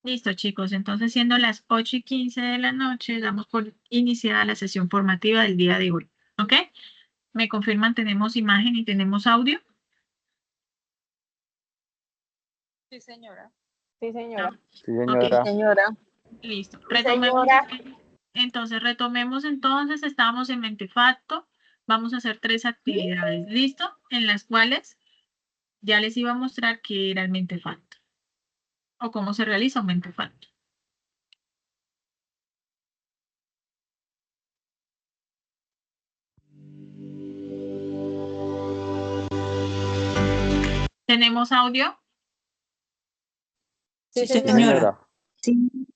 Listo, chicos. Entonces, siendo las 8:15 de la noche, damos por iniciada la sesión formativa del día de hoy. ¿Ok? ¿Me confirman? ¿Tenemos imagen y tenemos audio? Sí, señora. Sí, señora. Sí, Ok, señora. Señora. listo. Sí, Retomemos. señora. Entonces, retomemos entonces. Estábamos en Mentefacto. Vamos a hacer 3 actividades. ¿Listo? En las cuales ya les iba a mostrar qué era el Mentefacto o cómo se realiza un Mentefacto. ¿Tenemos audio? Sí, Sí, señora. señora.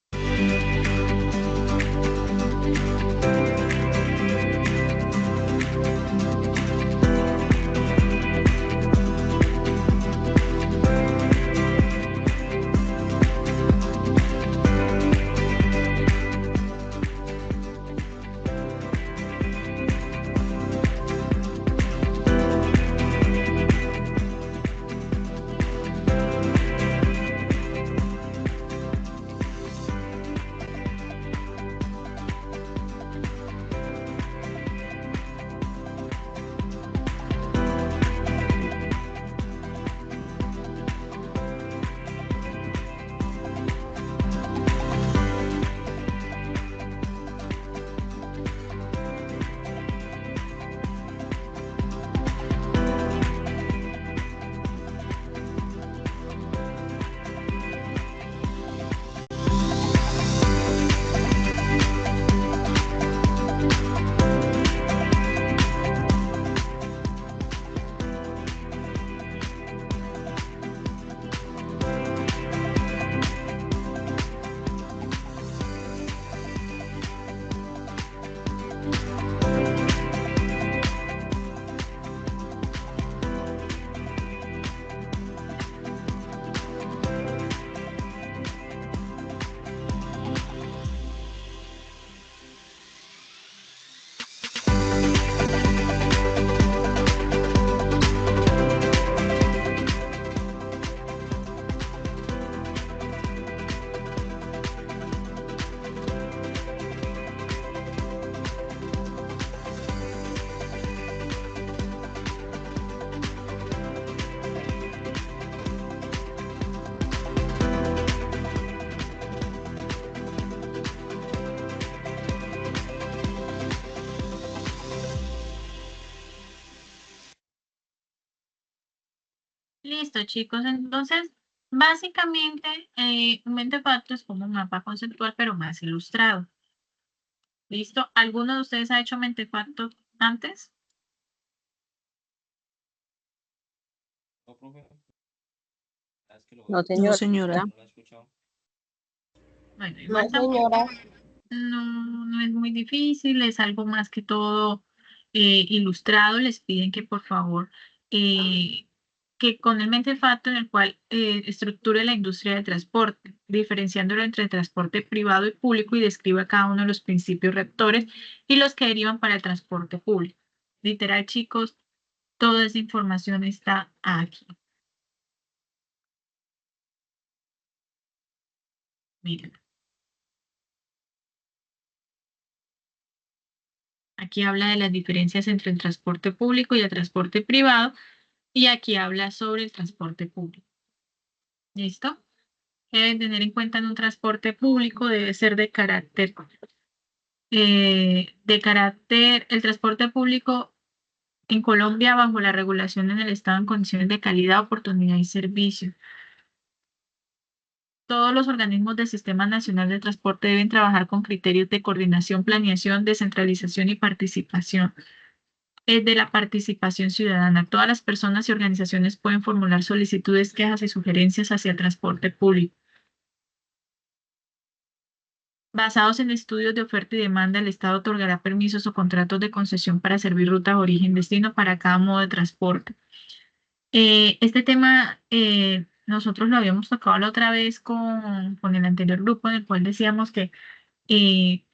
Listo, chicos. Entonces, básicamente, un Mentefacto es como un mapa conceptual, pero más ilustrado. ¿Listo? ¿Alguno de ustedes ha hecho Mentefacto antes? No, profe. Es que lo No, veo. señora. señora. No lo he escuchado. Bueno, No, igual tampoco, señora. no es muy difícil, es algo más que todo ilustrado. Les piden que por favor, que con el Mentefacto en el cual estructure la industria del transporte, diferenciándolo entre transporte privado y público y describa cada uno de los principios rectores y los que derivan para el transporte público. Literal, chicos, toda esa información está aquí. Miren. Aquí habla de las diferencias entre el transporte público y el transporte privado y aquí habla sobre el transporte público. ¿Listo? Deben tener en cuenta en un transporte público debe ser el transporte público en Colombia bajo la regulación en el Estado en condiciones de calidad, oportunidad y servicio. Todos los organismos del Sistema Nacional de Transporte deben trabajar con criterios de coordinación, planeación, descentralización y participación. De la participación ciudadana. Todas las personas y organizaciones pueden formular solicitudes, quejas y sugerencias hacia el transporte público. Basados en estudios de oferta y demanda, el Estado otorgará permisos o contratos de concesión para servir rutas origen-destino para cada modo de transporte. Este tema nosotros lo habíamos tocado la otra vez con el anterior grupo en el cual decíamos que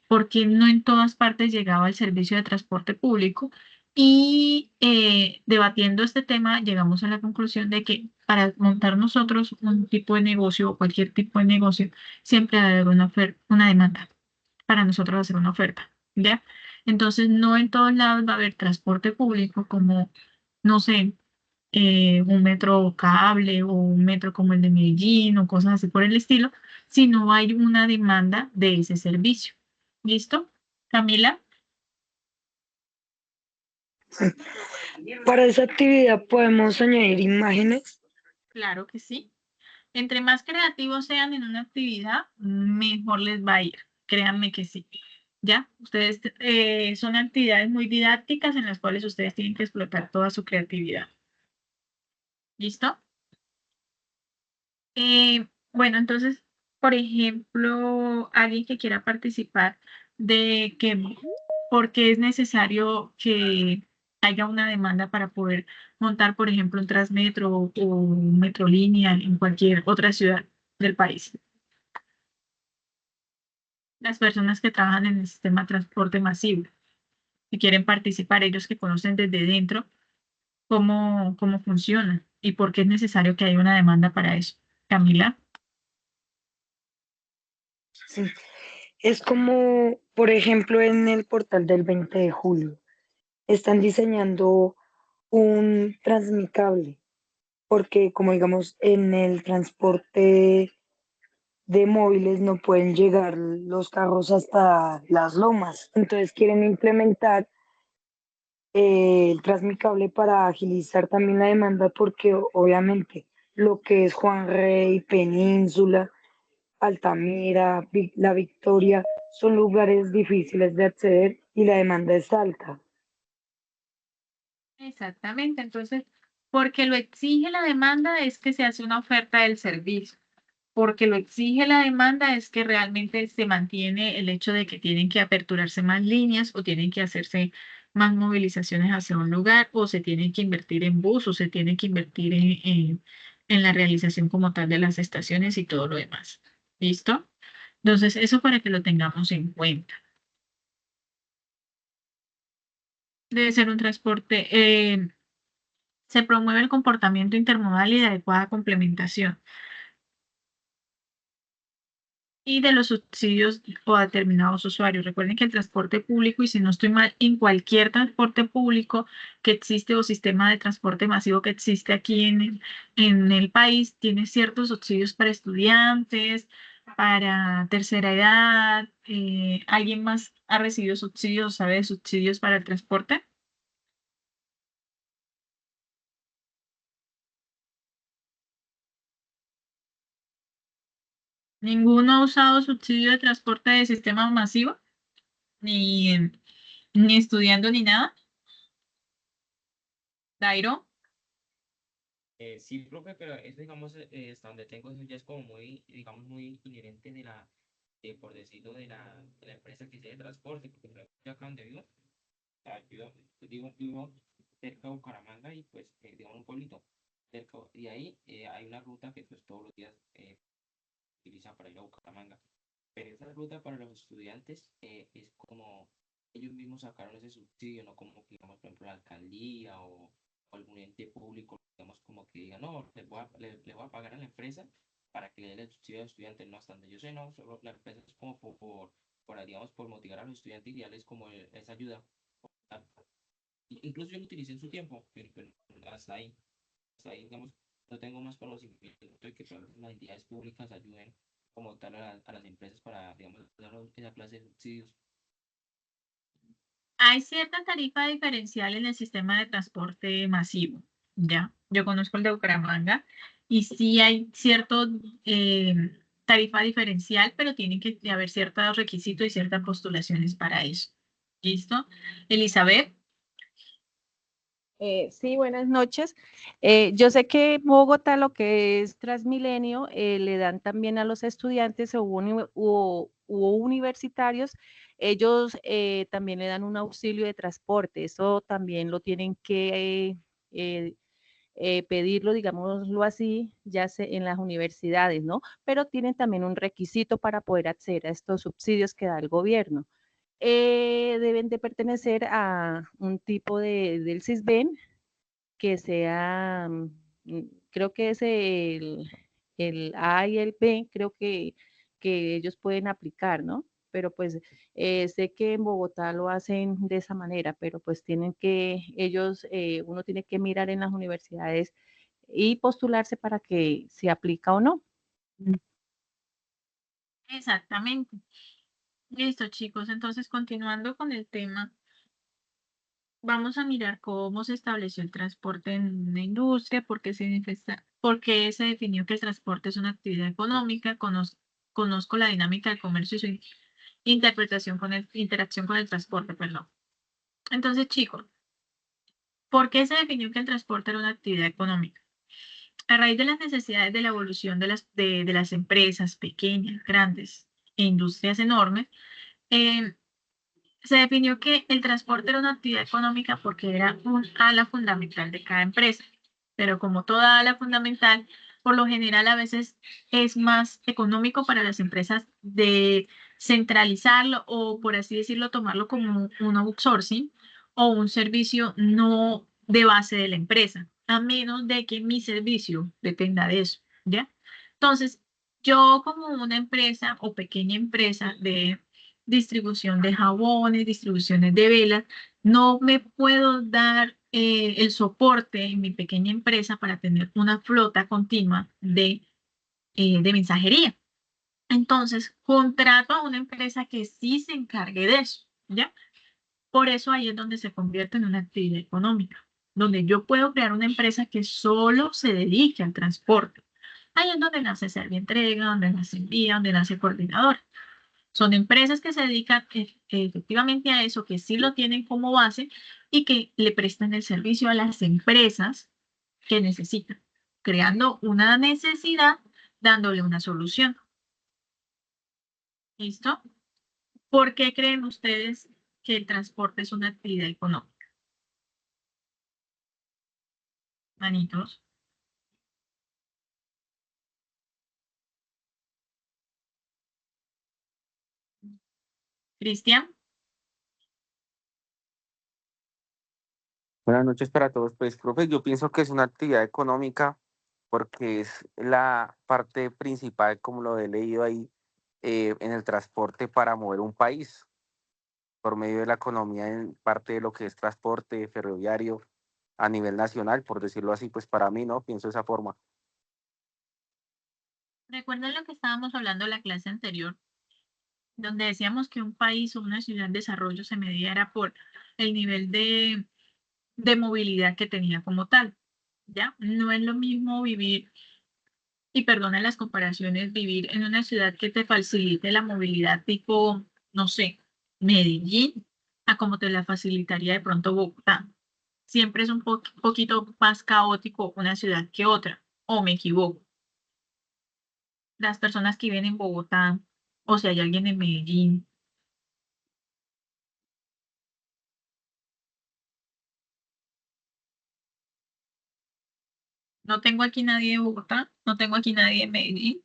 por qué no en todas partes llegaba el servicio de transporte público y debatiendo este tema llegamos a la conclusión de que para montar nosotros un tipo de negocio o cualquier tipo de negocio, siempre debe haber una demanda para nosotros hacer una oferta, ¿ya? Entonces, no en todos lados va a haber transporte público como, no sé, un metro cable o un metro como el de Medellín o cosas así por el estilo, si no hay una demanda de ese servicio. ¿Listo? Camila, Para esa actividad podemos añadir imágenes. claro que sí. Entre más creativos sean en una actividad, mejor les va a ir. Créanme que sí. ¿Ya? Ustedes son actividades muy didácticas en las cuales ustedes tienen que explotar toda su creatividad. ¿Listo? Bueno, entonces, por ejemplo, alguien que quiera participar de que, porque es necesario que haya una demanda para poder montar, por ejemplo, un Transmetro o un Metrolínea en cualquier otra ciudad del país. Las personas que trabajan en el sistema de transporte masivo, que quieren participar, ellos que conocen desde dentro cómo funciona y por qué es necesario que haya una demanda para eso. Camila. Sí. Es como, por ejemplo, en el portal del 20 de julio. Están diseñando un transmicable, porque como digamos, en el transporte de móviles no pueden llegar los carros hasta las lomas. Entonces quieren implementar el Transmicable para agilizar también la demanda porque obviamente lo que es Juan Rey, Península, Altamira, La Victoria son lugares difíciles de acceder y la demanda es alta. Exactamente, entonces, porque lo exige la demanda es que se hace una oferta del servicio, porque lo exige la demanda es que realmente se mantiene el hecho de que tienen que aperturarse más líneas o tienen que hacerse más movilizaciones hacia un lugar o se tienen que invertir en bus o se tiene que invertir en la realización como tal de las estaciones y todo lo demás. ¿Listo? Entonces, eso para que lo tengamos en cuenta. Debe ser un transporte. Se promueve el comportamiento intermodal y de adecuada complementación y de los subsidios o a determinados usuarios. Recuerden que el transporte público, y si no estoy mal, en cualquier transporte público que existe o sistema de transporte masivo que existe aquí en el país, tiene ciertos subsidios para estudiantes, para tercera edad. ¿Alguien más ha recibido subsidios, sabe de subsidios para el transporte? ¿Ninguno ha usado subsidio de transporte de sistema masivo? Ni, ni estudiando ni nada. Dairo, Sí, profe, pero eso, digamos, hasta donde tengo eso ya es como muy, digamos, muy inherente de la, por decirlo, de la empresa que sea de transporte, porque por ejemplo, yo acá donde vivo, o sea, vivo cerca de Bucaramanga y pues, digamos, un pueblito cerca, y ahí hay una ruta que pues todos los días utilizan para ir a Bucaramanga. Pero esa ruta para los estudiantes es como ellos mismos sacaron ese subsidio, no como que, digamos, por ejemplo, la alcaldía o algún ente público, digamos, como que diga, no, le voy a pagar a la empresa para que le dé el subsidio a los estudiantes, no, hasta donde yo sé, no, solo la empresa es como digamos, por motivar a los estudiantes y darles como esa ayuda. Ah, incluso yo lo utilicé en su tiempo, pero hasta ahí, digamos, no tengo más conocimiento de que pues, las entidades públicas ayuden como tal a las empresas para, digamos, dar esa clase de subsidios. hay cierta tarifa diferencial en el sistema de transporte masivo, ¿ya? Yo conozco el de Bucaramanga y sí hay cierto tarifa diferencial, pero tienen que haber ciertos requisitos y ciertas postulaciones para eso. ¿Listo? Elizabeth, Sí, buenas noches. Yo sé que en Bogotá lo que es Transmilenio le dan también a los estudiantes o universitarios, ellos también le dan un auxilio de transporte. Eso también lo tienen que pedirlo, digámoslo así, en las universidades, ¿no? Pero tienen también un requisito para poder acceder a estos subsidios que da el gobierno. Deben de pertenecer a un tipo del CISBEN que sea creo que es el A y el B, creo que ellos pueden aplicar, ¿no? Pero pues sé que en Bogotá lo hacen de esa manera, pero pues tienen que, ellos, uno tiene que mirar en las universidades y postularse para que se aplica o no. Exactamente. Listo, chicos. Entonces, continuando con el tema, vamos a mirar cómo se estableció el transporte en una industria, por qué se definió que el transporte es una actividad económica, conozco la dinámica del comercio y su interacción con el transporte, perdón. Entonces, chicos, ¿por qué se definió que el transporte era una actividad económica? A raíz de las necesidades de la evolución de las empresas pequeñas, grandes e industrias enormes, eh, se definió que el transporte era una actividad económica porque era un ala fundamental de cada empresa. Pero como toda ala fundamental, por lo general a veces es más económico para las empresas de centralizarlo o, por así decirlo, tomarlo como un outsourcing o un servicio no de base de la empresa, a menos de que mi servicio dependa de eso, ¿ya? Entonces, yo como una empresa o pequeña empresa de distribución de jabones, distribuciones de velas, no me puedo dar el soporte en mi pequeña empresa para tener una flota continua de mensajería. Entonces, contrato a una empresa que sí se encargue de eso, ¿ya? Por eso ahí es donde se convierte en una actividad económica, donde yo puedo crear una empresa que solo se dedique al transporte. Ahí es donde nace Servientrega, donde nace Envía, donde nace Coordinador. Son empresas que se dedican efectivamente a eso, que sí lo tienen como base y que le prestan el servicio a las empresas que necesitan, creando una necesidad, dándole una solución. ¿Listo? ¿Por qué creen ustedes que el transporte es una actividad económica? Manitos. Cristian. Buenas noches para todos. Pues, profe, yo pienso que es una actividad económica porque es la parte principal, como lo he leído ahí, en el transporte para mover un país, por medio de la economía en parte de lo que es transporte ferroviario a nivel nacional, por decirlo así, pues para mí, ¿no? Pienso de esa forma. ¿Recuerdan lo que estábamos hablando en la clase anterior? Donde decíamos que un país o una ciudad en desarrollo se medía era por el nivel de movilidad que tenía como tal, ¿ya? No es lo mismo vivir, y perdona las comparaciones, vivir en una ciudad que te facilite la movilidad tipo, no sé, Medellín, a como te la facilitaría de pronto Bogotá. Siempre es un poquito más caótico una ciudad que otra, o me equivoco. Las personas que viven en Bogotá, o si hay alguien en Medellín. No tengo aquí nadie de Bogotá, no tengo aquí nadie de Medellín.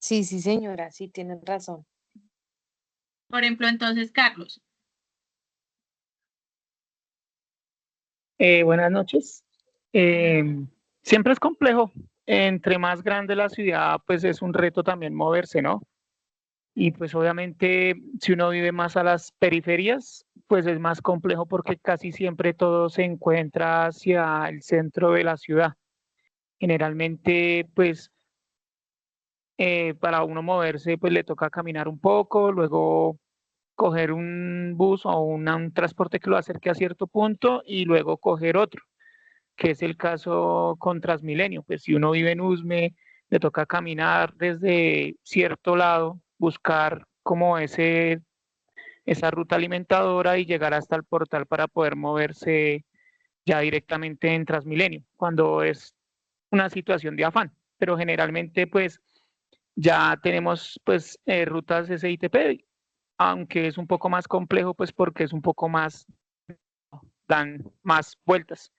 Sí, sí, señora, sí, tienen razón. Por ejemplo, entonces, Carlos, Buenas noches. Siempre es complejo. Entre más grande la ciudad, pues es un reto también moverse, ¿no? Y pues obviamente si uno vive más a las periferias, pues es más complejo porque casi siempre todo se encuentra hacia el centro de la ciudad. Generalmente, pues para uno moverse, pues le toca caminar un poco, luego coger un bus o un transporte que lo acerque a cierto punto y luego coger otro, que es el caso con Transmilenio. Pues si uno vive en Usme, le toca caminar desde cierto lado, buscar como esa ruta alimentadora y llegar hasta el portal para poder moverse ya directamente en Transmilenio, cuando es una situación de afán. Pero generalmente pues ya tenemos pues rutas SITP, aunque es un poco más complejo pues porque es un poco más, dan más vueltas.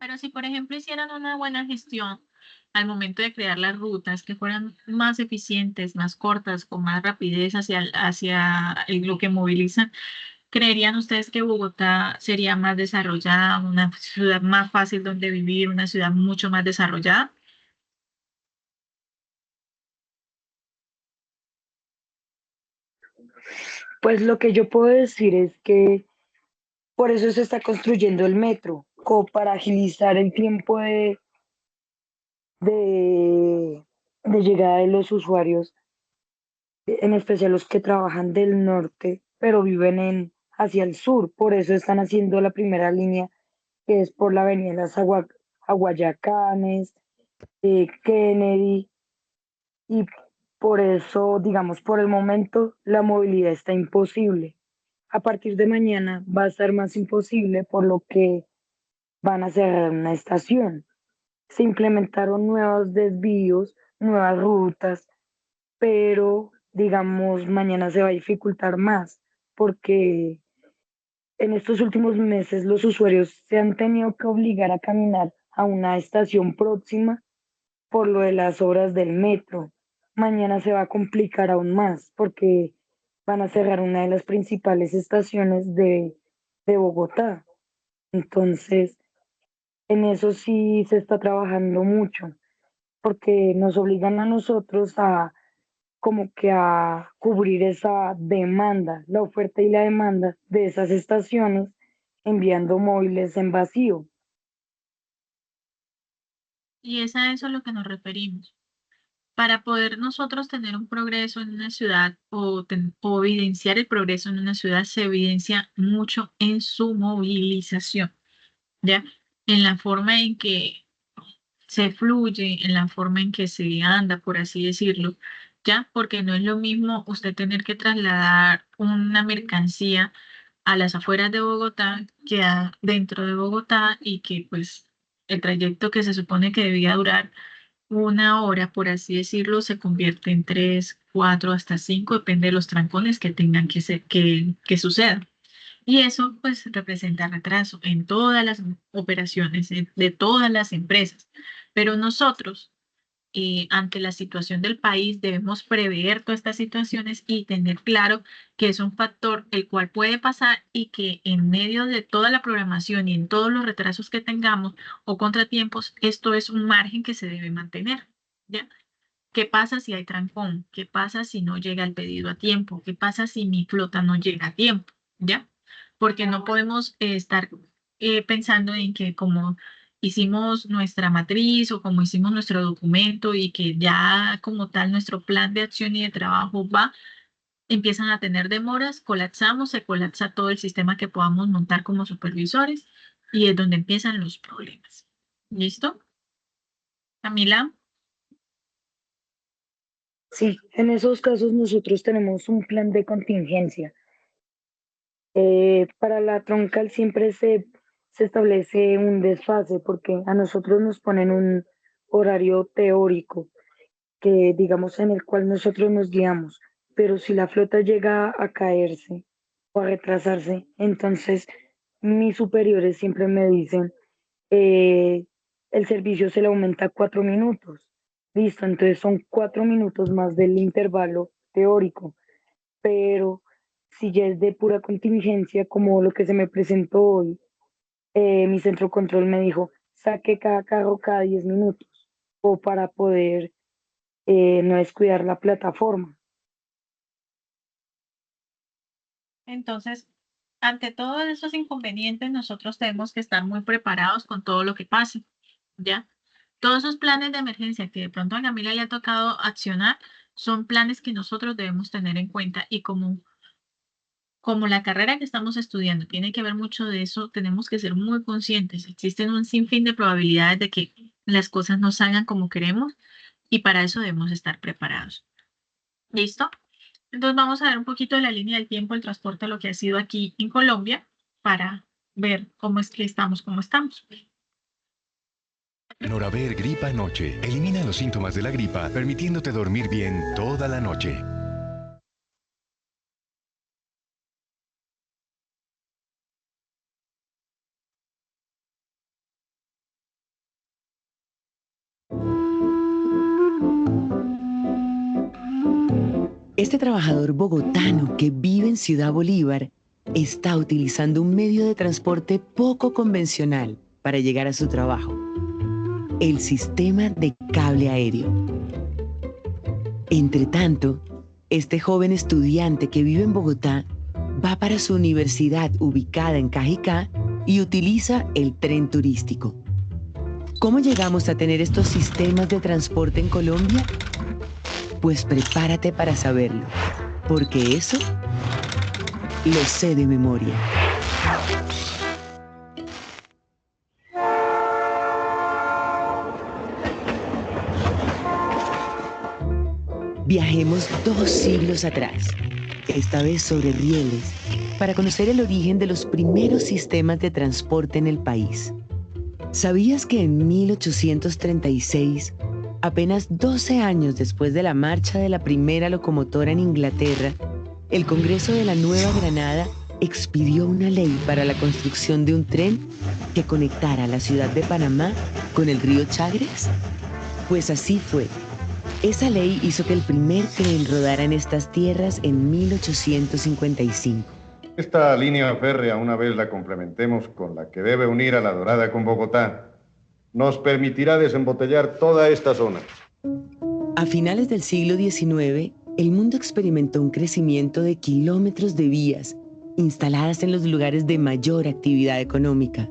pero si por ejemplo hicieran una buena gestión al momento de crear las rutas que fueran más eficientes, más cortas, con más rapidez hacia lo que movilizan, ¿Creerían ustedes que Bogotá sería más desarrollada, una ciudad más fácil donde vivir, una ciudad mucho más desarrollada? Pues lo que yo puedo decir es que por eso se está construyendo el metro, como para agilizar el tiempo de, de llegada de los usuarios, en especial los que trabajan del norte, pero viven hacia el sur. Por eso están haciendo la primera línea, que es por la avenida de las Aguayacanes, Kennedy, y por eso, digamos, por el momento la movilidad está imposible. A partir de mañana va a estar más imposible, por lo que van a cerrar una estación. Se implementaron nuevos desvíos, nuevas rutas, pero digamos, mañana se va a dificultar más porque en estos últimos meses los usuarios se han tenido que obligar a caminar a una estación próxima por lo de las obras del metro. Mañana se va a complicar aún más porque van a cerrar una de las principales estaciones de Bogotá. Entonces, en eso sí se está trabajando mucho porque nos obligan a nosotros a como que a cubrir esa demanda, la oferta y la demanda de esas estaciones, enviando móviles en vacío. Y es a eso a lo que nos referimos. Para poder nosotros tener un progreso en una ciudad o evidenciar el progreso en una ciudad, se evidencia mucho en su movilización, ¿ya? En la forma en que se fluye, en la forma en que se anda, por así decirlo, ¿ya? Porque no es lo mismo usted tener que trasladar una mercancía a las afueras de Bogotá que dentro de Bogotá y que pues el trayecto que se supone que debía durar 1 hora, por así decirlo, se convierte en 3, 4, hasta 5, depende de los trancones que tengan que sucedan. Y eso pues representa retraso en todas las operaciones de todas las empresas. Pero nosotros, ante la situación del país, debemos prever todas estas situaciones y tener claro que es un factor el cual puede pasar y que en medio de toda la programación y en todos los retrasos que tengamos o contratiempos, esto es un margen que se debe mantener, ¿ya? ¿Qué pasa si hay trancón? ¿Qué pasa si no llega el pedido a tiempo? ¿Qué pasa si mi flota no llega a tiempo? ¿Ya? Porque no podemos estar pensando en que como hicimos nuestra matriz o como hicimos nuestro documento y que ya como tal nuestro plan de acción y de trabajo va, empiezan a tener demoras, colapsamos, se colapsa todo el sistema que podamos montar como supervisores y es donde empiezan los problemas. ¿Listo? Camila. Sí, en esos casos nosotros tenemos un plan de contingencia. Para la troncal siempre se establece un desfase porque a nosotros nos ponen un horario teórico que digamos en el cual nosotros nos guiamos, pero si la flota llega a caerse o a retrasarse, entonces mis superiores siempre me dicen, eh, el servicio se le aumenta 4 minutos. Listo, entonces son 4 minutos más del intervalo teórico, pero si ya es de pura contingencia, como lo que se me presentó hoy, mi centro control me dijo, saque cada carro cada 10 minutos o para poder no descuidar la plataforma. Entonces, ante todos esos inconvenientes, nosotros tenemos que estar muy preparados con todo lo que pase, ¿ya? Todos esos planes de emergencia que de pronto a Camila le ha tocado accionar son planes que nosotros debemos tener en cuenta y como la carrera que estamos estudiando tiene que ver mucho de eso, tenemos que ser muy conscientes. Existen un sinfín de probabilidades de que las cosas no salgan como queremos y para eso debemos estar preparados. ¿Listo? Entonces vamos a ver un poquito de la línea del tiempo, el transporte, lo que ha sido aquí en Colombia, para ver cómo es que estamos, cómo estamos. Noraver Gripa Noche. Elimina los síntomas de la gripa, permitiéndote dormir bien toda la noche. Este trabajador bogotano que vive en Ciudad Bolívar está utilizando un medio de transporte poco convencional para llegar a su trabajo: el sistema de cable aéreo. Entre tanto, este joven estudiante que vive en Bogotá va para su universidad ubicada en Cajicá y utiliza el tren turístico. ¿Cómo llegamos a tener estos sistemas de transporte en Colombia? Pues prepárate para saberlo, porque eso lo sé de memoria. Viajemos 2 siglos atrás, esta vez sobre rieles, para conocer el origen de los primeros sistemas de transporte en el país. ¿Sabías que en 1836, apenas 12 años después de la marcha de la primera locomotora en Inglaterra, el Congreso de la Nueva Granada expidió una ley para la construcción de un tren que conectara la ciudad de Panamá con el río Chagres? Pues así fue. Esa ley hizo que el primer tren rodara en estas tierras en 1855. Esta línea férrea, una vez la complementemos con la que debe unir a La Dorada con Bogotá, nos permitirá desembotellar toda esta zona. A finales del siglo XIX, el mundo experimentó un crecimiento de kilómetros de vías instaladas en los lugares de mayor actividad económica.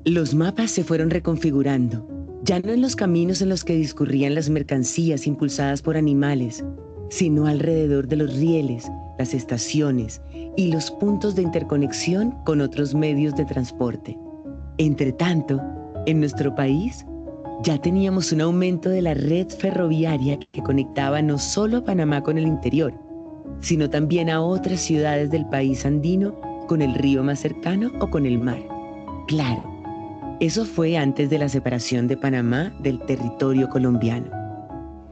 Los mapas se fueron reconfigurando, ya no en los caminos en los que discurrían las mercancías impulsadas por animales, sino alrededor de los rieles, las estaciones y los puntos de interconexión con otros medios de transporte. Entre tanto, en nuestro país ya teníamos un aumento de la red ferroviaria que conectaba no solo a Panamá con el interior, sino también a otras ciudades del país andino con el río más cercano o con el mar. Claro, eso fue antes de la separación de Panamá del territorio colombiano.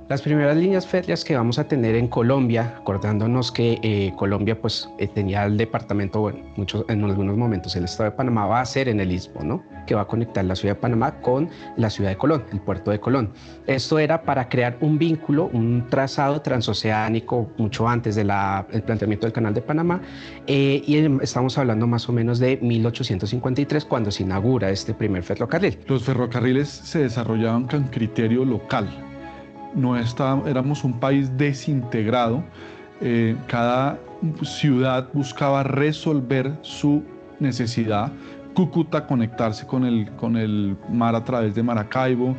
Las primeras líneas férreas que vamos a tener en Colombia, acordándonos que Colombia pues, tenía el departamento, bueno, en algunos momentos el estado de Panamá, va a ser en el Istmo, ¿no? Que va a conectar la ciudad de Panamá con la ciudad de Colón, el puerto de Colón. Esto era para crear un vínculo, un trazado transoceánico mucho antes del planteamiento del Canal de Panamá, y estamos hablando más o menos de 1853 cuando se inaugura este primer ferrocarril. Los ferrocarriles se desarrollaban con criterio local. Éramos un país desintegrado, cada ciudad buscaba resolver su necesidad. Cúcuta conectarse con el mar a través de Maracaibo,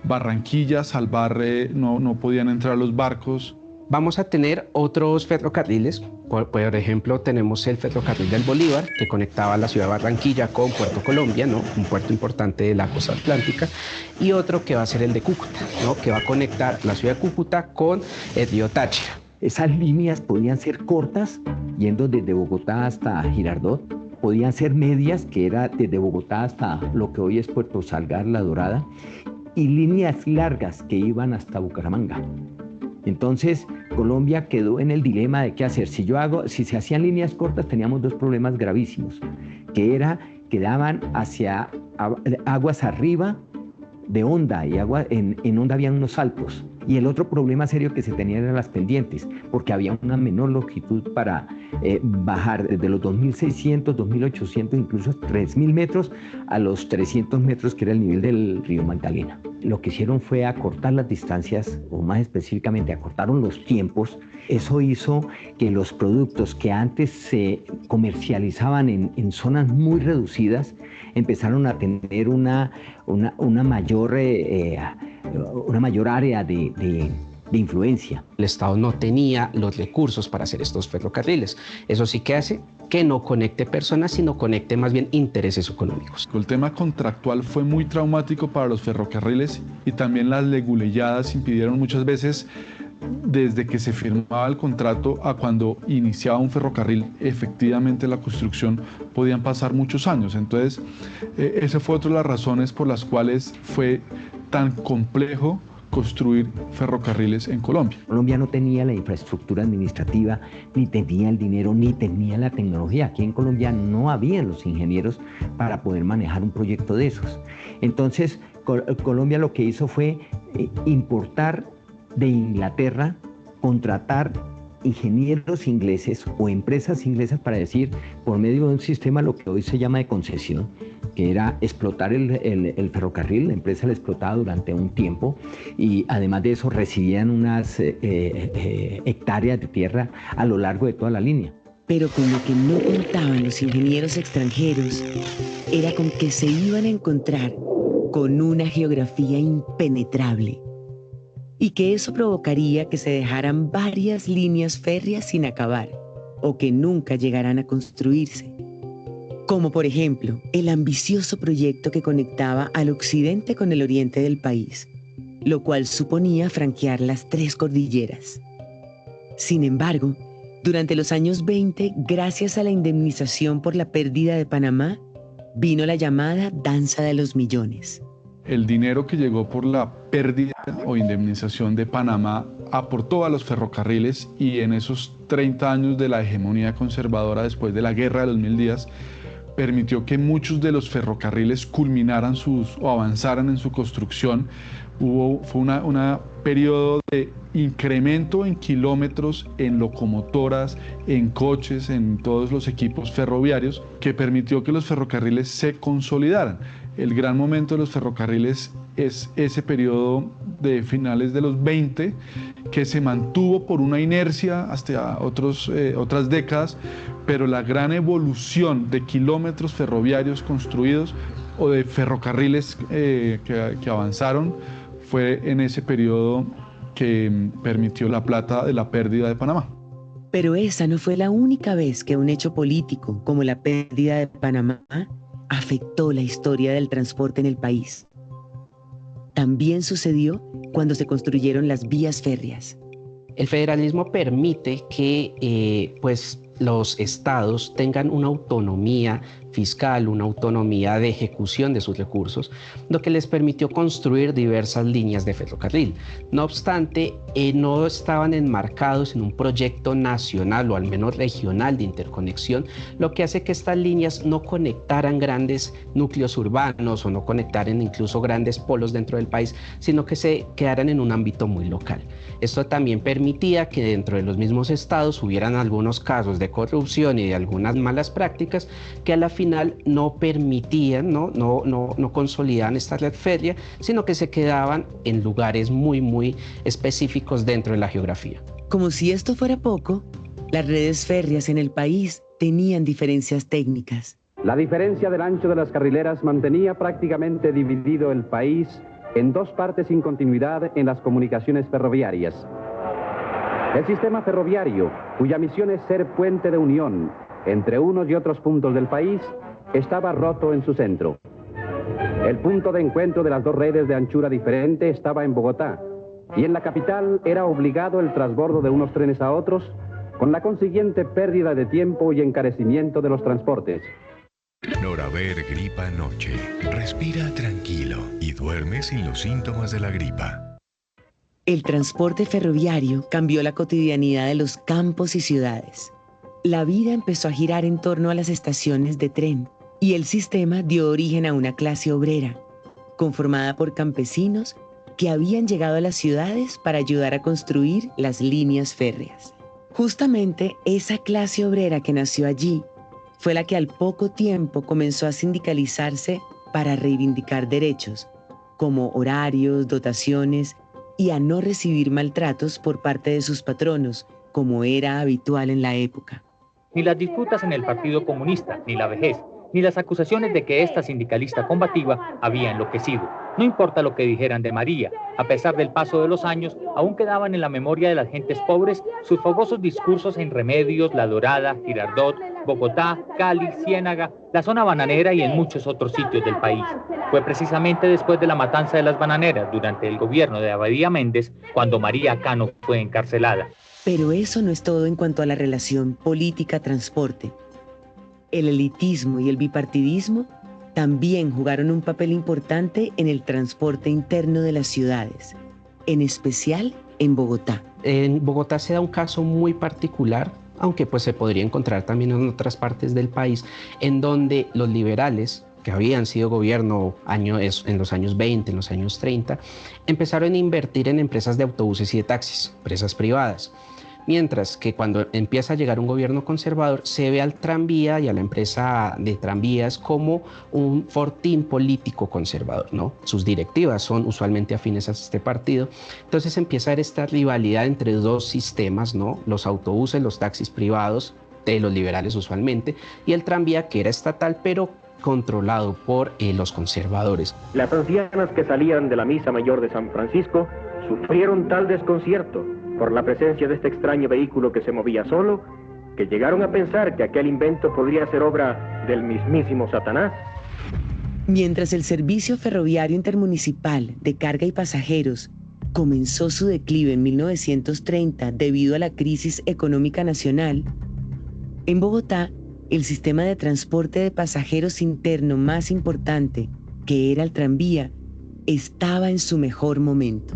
Barranquilla, Salvarre, no podían entrar los barcos. Vamos a tener otros ferrocarriles, por ejemplo tenemos el ferrocarril del Bolívar que conectaba la ciudad de Barranquilla con Puerto Colombia, ¿no? Un puerto importante de la costa atlántica, y otro que va a ser el de Cúcuta, ¿no? Que va a conectar la ciudad de Cúcuta con el río Táchira. Esas líneas podían ser cortas, yendo desde Bogotá hasta Girardot, podían ser medias, que era desde Bogotá hasta lo que hoy es Puerto Salgar, La Dorada, y líneas largas que iban hasta Bucaramanga. Entonces, Colombia quedó en el dilema de qué hacer. Si se hacían líneas cortas, teníamos 2 problemas gravísimos, que daban hacia aguas arriba de Honda, y en Honda habían unos saltos. Y el otro problema serio que se tenía eran las pendientes, porque había una menor longitud para bajar desde los 2.600, 2.800, incluso 3.000 metros a los 300 metros, que era el nivel del río Magdalena. Lo que hicieron fue acortar las distancias, o más específicamente acortaron los tiempos. Eso hizo que los productos que antes se comercializaban en zonas muy reducidas empezaron a tener una mayor área de influencia. El Estado no tenía los recursos para hacer estos ferrocarriles. Eso sí que hace que no conecte personas, sino conecte más bien intereses económicos. El tema contractual fue muy traumático para los ferrocarriles, y también las leguleyadas impidieron muchas veces, desde que se firmaba el contrato a cuando iniciaba un ferrocarril, efectivamente la construcción, podían pasar muchos años. Entonces, esa fue otra de las razones por las cuales fue tan complejo construir ferrocarriles en Colombia. Colombia no tenía la infraestructura administrativa, ni tenía el dinero, ni tenía la tecnología. Aquí en Colombia no había los ingenieros para poder manejar un proyecto de esos. Entonces, Colombia lo que hizo fue importar de Inglaterra, contratar ingenieros ingleses o empresas inglesas para decir, por medio de un sistema lo que hoy se llama de concesión, que era explotar el ferrocarril. La empresa lo explotaba durante un tiempo y además de eso recibían unas hectáreas de tierra a lo largo de toda la línea. Pero con lo que no contaban los ingenieros extranjeros era con que se iban a encontrar con una geografía impenetrable y que eso provocaría que se dejaran varias líneas férreas sin acabar o que nunca llegaran a construirse. Como por ejemplo, el ambicioso proyecto que conectaba al occidente con el oriente del país, lo cual suponía franquear las 3 cordilleras. Sin embargo, durante los años 20, gracias a la indemnización por la pérdida de Panamá, vino la llamada Danza de los Millones. El dinero que llegó por la pérdida o indemnización de Panamá aportó a los ferrocarriles, y en esos 30 años de la hegemonía conservadora después de la Guerra de los 1000 días, permitió que muchos de los ferrocarriles culminaran o avanzaran en su construcción. Fue un periodo de incremento en kilómetros, en locomotoras, en coches, en todos los equipos ferroviarios, que permitió que los ferrocarriles se consolidaran. El gran momento de los ferrocarriles es ese periodo de finales de los 20, que se mantuvo por una inercia hasta otras décadas, pero la gran evolución de kilómetros ferroviarios construidos o de ferrocarriles que avanzaron fue en ese periodo que permitió la plata de la pérdida de Panamá. Pero esa no fue la única vez que un hecho político como la pérdida de Panamá afectó la historia del transporte en el país. También sucedió cuando se construyeron las vías férreas. El federalismo permite que los estados tengan una autonomía fiscal, una autonomía de ejecución de sus recursos, lo que les permitió construir diversas líneas de ferrocarril. No obstante, no estaban enmarcados en un proyecto nacional o al menos regional de interconexión, lo que hace que estas líneas no conectaran grandes núcleos urbanos o no conectaran incluso grandes polos dentro del país, sino que se quedaran en un ámbito muy local. Esto también permitía que dentro de los mismos estados hubieran algunos casos de corrupción y de algunas malas prácticas que a la final no permitían, no consolidaban esta red férrea, sino que se quedaban en lugares muy específicos dentro de la geografía. Como si esto fuera poco, las redes férreas en el país tenían diferencias técnicas. La diferencia del ancho de las carrileras mantenía prácticamente dividido el país en 2 partes sin continuidad en las comunicaciones ferroviarias. El sistema ferroviario, cuya misión es ser puente de unión entre unos y otros puntos del país, estaba roto en su centro. El punto de encuentro de las 2 redes de anchura diferente estaba en Bogotá, y en la capital era obligado el transbordo de unos trenes a otros, con la consiguiente pérdida de tiempo y encarecimiento de los transportes. Noraver Gripa Noche. Respira tranquilo y duerme sin los síntomas de la gripa. El transporte ferroviario cambió la cotidianidad de los campos y ciudades. La vida empezó a girar en torno a las estaciones de tren y el sistema dio origen a una clase obrera, conformada por campesinos que habían llegado a las ciudades para ayudar a construir las líneas férreas. Justamente esa clase obrera que nació allí fue la que al poco tiempo comenzó a sindicalizarse para reivindicar derechos, como horarios, dotaciones y a no recibir maltratos por parte de sus patronos, como era habitual en la época. Ni las disputas en el Partido Comunista, ni la vejez, ni las acusaciones de que esta sindicalista combativa había enloquecido. No importa lo que dijeran de María, a pesar del paso de los años, aún quedaban en la memoria de las gentes pobres sus fogosos discursos en Remedios, La Dorada, Girardot, Bogotá, Cali, Ciénaga, la zona bananera y en muchos otros sitios del país. Fue precisamente después de la matanza de las bananeras durante el gobierno de Abadía Méndez cuando María Cano fue encarcelada. Pero eso no es todo en cuanto a la relación política-transporte. El elitismo y el bipartidismo también jugaron un papel importante en el transporte interno de las ciudades, en especial en Bogotá. En Bogotá se da un caso muy particular, aunque pues se podría encontrar también en otras partes del país, en donde los liberales, que habían sido gobierno en los años 20, en los años 30, empezaron a invertir en empresas de autobuses y de taxis, empresas privadas. Mientras que cuando empieza a llegar un gobierno conservador, se ve al tranvía y a la empresa de tranvías como un fortín político conservador, ¿no? Sus directivas son usualmente afines a este partido. Entonces empieza a haber esta rivalidad entre dos sistemas, ¿no? Los autobuses, los taxis privados, de los liberales usualmente, y el tranvía, que era estatal, pero controlado por los conservadores. Las ancianas que salían de la misa mayor de San Francisco sufrieron tal desconcierto por la presencia de este extraño vehículo que se movía solo, que llegaron a pensar que aquel invento podría ser obra del mismísimo Satanás. Mientras el servicio ferroviario intermunicipal de carga y pasajeros comenzó su declive en 1930 debido a la crisis económica nacional, en Bogotá, el sistema de transporte de pasajeros interno más importante, que era el tranvía, estaba en su mejor momento.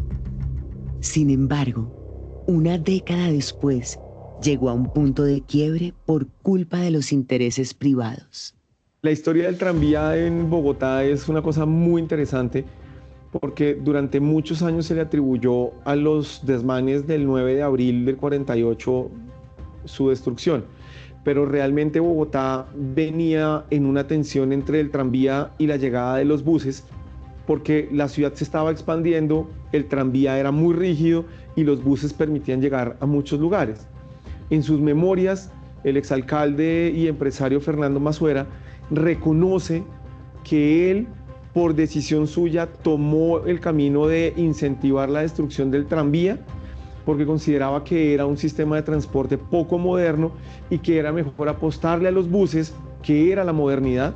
Sin embargo, una década después, llegó a un punto de quiebre por culpa de los intereses privados. La historia del tranvía en Bogotá es una cosa muy interesante porque durante muchos años se le atribuyó a los desmanes del 9 de abril del 48 su destrucción. Pero realmente Bogotá venía en una tensión entre el tranvía y la llegada de los buses, porque la ciudad se estaba expandiendo, el tranvía era muy rígido y los buses permitían llegar a muchos lugares. En sus memorias, el exalcalde y empresario Fernando Mazuera reconoce que él, por decisión suya, tomó el camino de incentivar la destrucción del tranvía, porque consideraba que era un sistema de transporte poco moderno y que era mejor apostarle a los buses, que era la modernidad,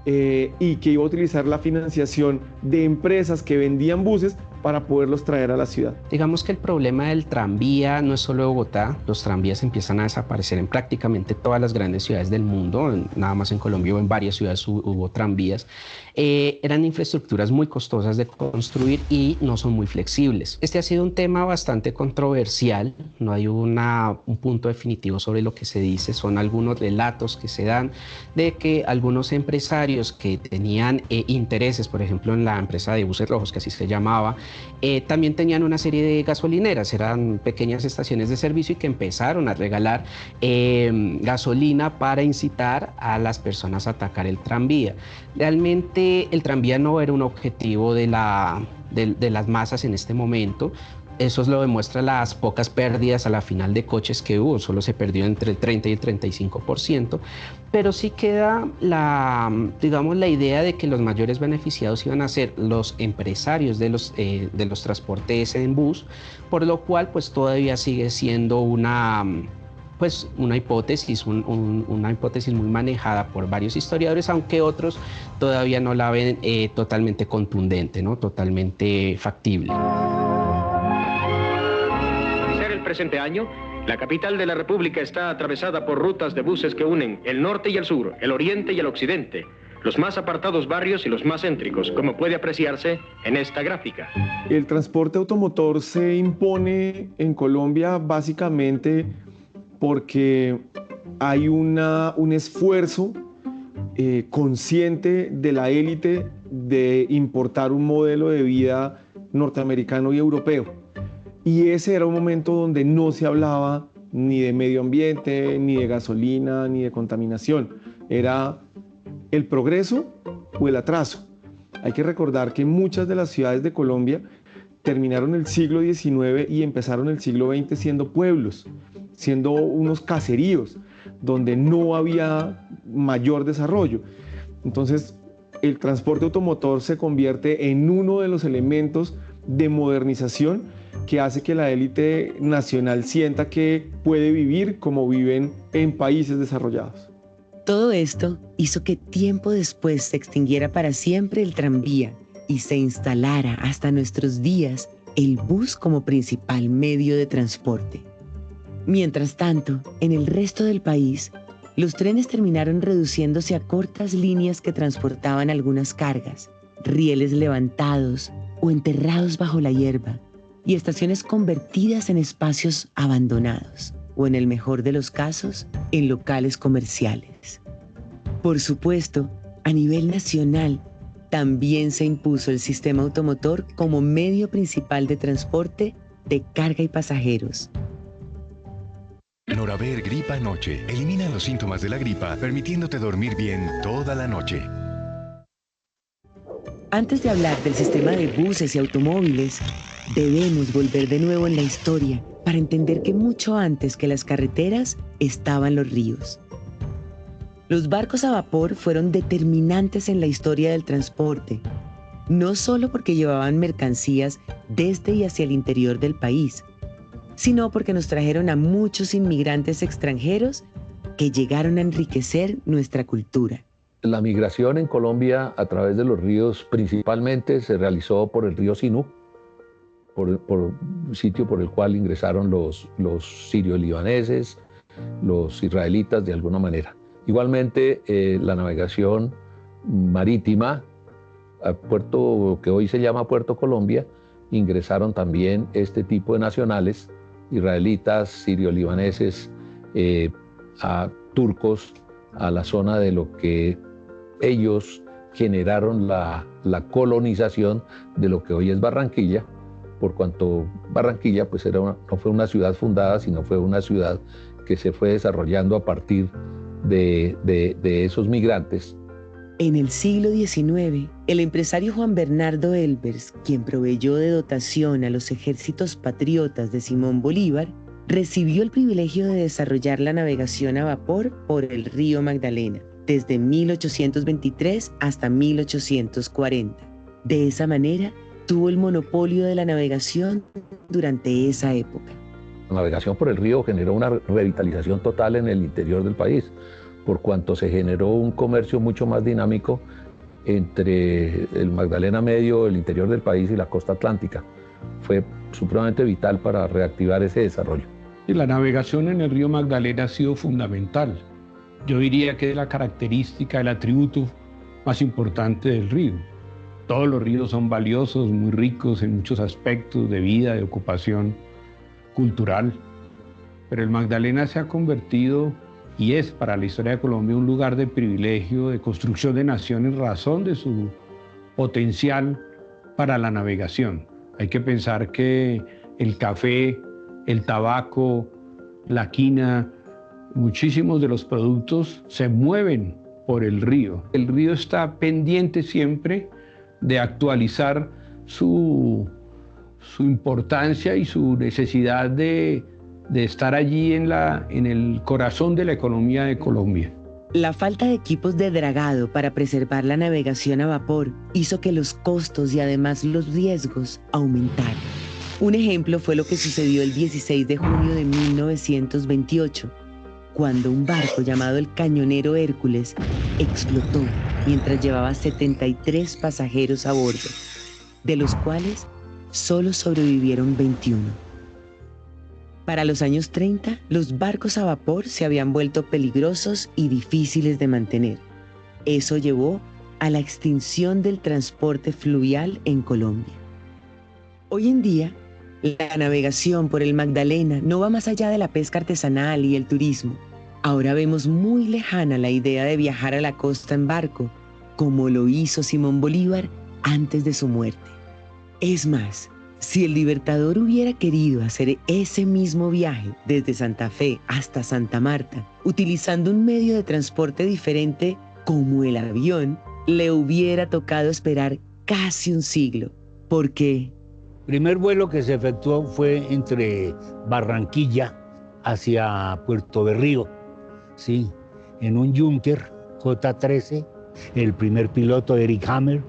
y que iba a utilizar la financiación de empresas que vendían buses para poderlos traer a la ciudad. Digamos que el problema del tranvía no es solo de Bogotá, los tranvías empiezan a desaparecer en prácticamente todas las grandes ciudades del mundo, nada más en Colombia o en varias ciudades hubo tranvías. Eran infraestructuras muy costosas de construir y no son muy flexibles. Este ha sido un tema bastante controversial, no hay un punto definitivo sobre lo que se dice, son algunos relatos que se dan de que algunos empresarios que tenían intereses, por ejemplo en la empresa de buses rojos, que así se llamaba, también tenían una serie de gasolineras, eran pequeñas estaciones de servicio y que empezaron a regalar gasolina para incitar a las personas a atacar el tranvía. Realmente el tranvía no era un objetivo de las masas en este momento. Eso lo demuestra las pocas pérdidas a la final de coches que hubo, solo se perdió entre el 30 y el 35%, pero sí queda la idea de que los mayores beneficiados iban a ser los empresarios de los transportes en bus, por lo cual pues todavía sigue siendo una hipótesis, una hipótesis muy manejada por varios historiadores, aunque otros todavía no la ven totalmente contundente, ¿no? Totalmente factible. El presente año, la capital de la República está atravesada por rutas de buses que unen el norte y el sur, el oriente y el occidente, los más apartados barrios y los más céntricos, como puede apreciarse en esta gráfica. El transporte automotor se impone en Colombia básicamente porque hay un esfuerzo consciente de la élite de importar un modelo de vida norteamericano y europeo. Y ese era un momento donde no se hablaba ni de medio ambiente, ni de gasolina, ni de contaminación. Era el progreso o el atraso. Hay que recordar que muchas de las ciudades de Colombia terminaron el siglo XIX y empezaron el siglo XX siendo pueblos, siendo unos caseríos, donde no había mayor desarrollo. Entonces, el transporte automotor se convierte en uno de los elementos de modernización que hace que la élite nacional sienta que puede vivir como viven en países desarrollados. Todo esto hizo que tiempo después se extinguiera para siempre el tranvía y se instalara hasta nuestros días el bus como principal medio de transporte. Mientras tanto, en el resto del país, los trenes terminaron reduciéndose a cortas líneas que transportaban algunas cargas, rieles levantados o enterrados bajo la hierba, y estaciones convertidas en espacios abandonados, o en el mejor de los casos, en locales comerciales. Por supuesto, a nivel nacional, también se impuso el sistema automotor como medio principal de transporte de carga y pasajeros. Noraver Gripa Noche. Elimina los síntomas de la gripa, permitiéndote dormir bien toda la noche. Antes de hablar del sistema de buses y automóviles, debemos volver de nuevo en la historia para entender que mucho antes que las carreteras estaban los ríos. Los barcos a vapor fueron determinantes en la historia del transporte, no solo porque llevaban mercancías desde y hacia el interior del país, sino porque nos trajeron a muchos inmigrantes extranjeros que llegaron a enriquecer nuestra cultura. La migración en Colombia a través de los ríos principalmente se realizó por el río Sinú, por sitio por el cual ingresaron los sirio-libaneses, los israelitas de alguna manera. Igualmente la navegación marítima al puerto que hoy se llama Puerto Colombia, ingresaron también este tipo de nacionales, israelitas, sirio-libaneses, a turcos, a la zona de lo que ellos generaron la colonización de lo que hoy es Barranquilla, por cuanto Barranquilla pues no fue una ciudad fundada, sino fue una ciudad que se fue desarrollando a partir de esos migrantes. En el siglo XIX, el empresario Juan Bernardo Elbers, quien proveyó de dotación a los ejércitos patriotas de Simón Bolívar, recibió el privilegio de desarrollar la navegación a vapor por el río Magdalena, desde 1823 hasta 1840. De esa manera, tuvo el monopolio de la navegación durante esa época. La navegación por el río generó una revitalización total en el interior del país, por cuanto se generó un comercio mucho más dinámico entre el Magdalena Medio, el interior del país y la costa atlántica. Fue supremamente vital para reactivar ese desarrollo. Y la navegación en el río Magdalena ha sido fundamental. Yo diría que es la característica, el atributo más importante del río. Todos los ríos son valiosos, muy ricos en muchos aspectos de vida, de ocupación cultural, pero el Magdalena se ha convertido y es para la historia de Colombia un lugar de privilegio, de construcción de nación en razón de su potencial para la navegación. Hay que pensar que el café, el tabaco, la quina, muchísimos de los productos se mueven por el río. El río está pendiente siempre de actualizar su importancia y su necesidad de estar allí en el corazón de la economía de Colombia. La falta de equipos de dragado para preservar la navegación a vapor hizo que los costos y además los riesgos aumentaran. Un ejemplo fue lo que sucedió el 16 de junio de 1928, cuando un barco llamado el Cañonero Hércules explotó mientras llevaba 73 pasajeros a bordo, de los cuales solo sobrevivieron 21. Para los años 30, los barcos a vapor se habían vuelto peligrosos y difíciles de mantener. Eso llevó a la extinción del transporte fluvial en Colombia. Hoy en día, la navegación por el Magdalena no va más allá de la pesca artesanal y el turismo. Ahora vemos muy lejana la idea de viajar a la costa en barco, como lo hizo Simón Bolívar antes de su muerte. Es más, si el Libertador hubiera querido hacer ese mismo viaje desde Santa Fe hasta Santa Marta, utilizando un medio de transporte diferente como el avión, le hubiera tocado esperar casi un siglo, porque el primer vuelo que se efectuó fue entre Barranquilla hacia Puerto Berrío, sí, en un Junker J-13, el primer piloto Eric Hammer,